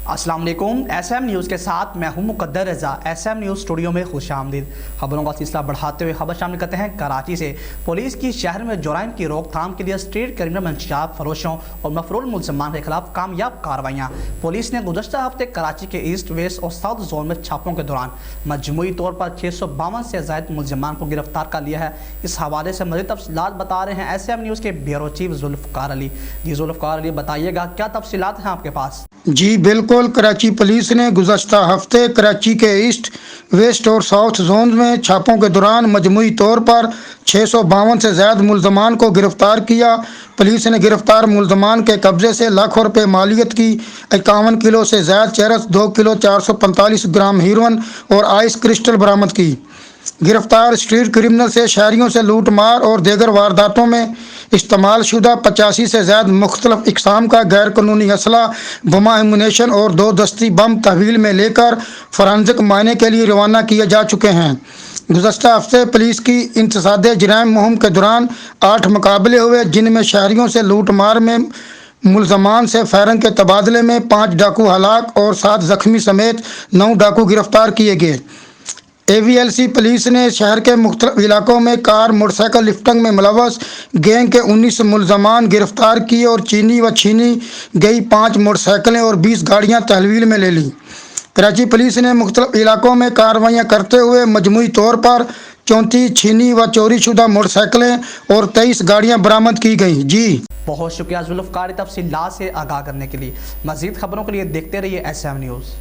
अस्सलाम वालेकुम। SM news के साथ मैं हूं मुकद्दर रज़ा। SM न्यूज़ स्टूडियो में खुश आमदीद। खबरों का सिलसिला बढ़ाते हुए खबर शामिल करते हैं कराची से। पुलिस की शहर में जुराइम की रोकथाम के लिए स्ट्रीट क्रिमिनल मंशियात फरोशों और मफरूल मुलजमान के खिलाफ कामयाब कार्रवाइयाँ। पुलिस ने गुज़श्ता हफ्ते कराची के ईस्ट वेस्ट और साउथ जोन में छापों के दौरान मजमूई तौर पर 652 से ज़ायद मुलजमान को गिरफ्तार कर लिया है। इस हवाले से मज़ीद तफसीलात बता रहे हैं SM न्यूज़ के ब्यूरो चीफ जुल्फ़कार अली। जी जुल्फ़कार अली, बताइएगा क्या तफसीलात हैं आपके पास? जी बिल्कुल, कराची पुलिस ने गुज़श्ता हफ्ते कराची के ईस्ट वेस्ट और साउथ जोन में छापों के दौरान मजमूई तौर पर 652 से ज़्यादा मुलजमान को गिरफ्तार किया। पुलिस ने गिरफ्तार मुलजमान के कब्जे से लाखों रुपए मालियत की 51 किलो से ज़्यादा चरस, 2 किलो 445 ग्राम हीरोइन और आइस क्रिस्टल बरामद की। गिरफ्तार स्ट्रीट क्रिमिनल से शहरियों से लूट मार और दीगर वारदातों में इस्तेमाल शुदा 85 से ज़्यादा मुख्तलिफ इक़साम का गैर कानूनी असला, बमा एमुनेशन और 2 दस्ती बम तहवील में लेकर फॉरेंसिक मायने के लिए रवाना किए जा चुके हैं। गुज़श्ता हफ्ते पुलिस की इंतसादे जराइम मुहिम के दौरान 8 मुकाबले हुए, जिनमें शहरियों से लूट मार में मुलजमान से फायरिंग के तबादले में 5 डाकू हलाक और 7 जख्मी समेत 9 डाकू गिरफ्तार किए गए। AVLC पुलिस ने शहर के मुख्तलिफ इलाकों में कार मोटरसाइकिल लिफ्टिंग में मुलव्वस गैंग के 19 मुलजमान गिरफ्तार किए और चीनी व छीनी गई 5 मोटरसाइकिलें और 20 गाड़ियां तहवील में ले लीं। कराची पुलिस ने मुख्तलिफ इलाकों में कार्रवाइयाँ करते हुए मजमूई तौर पर 34 छीनी व चोरी शुदा मोटरसाइकिलें और 23 गाड़ियाँ बरामद की गई। जी बहुत शुक्रिया जुल्फ़कार, तफसीलात से आगाह करने के लिए। मज़ीद खबरों के लिए देखते रहिए SM न्यूज़।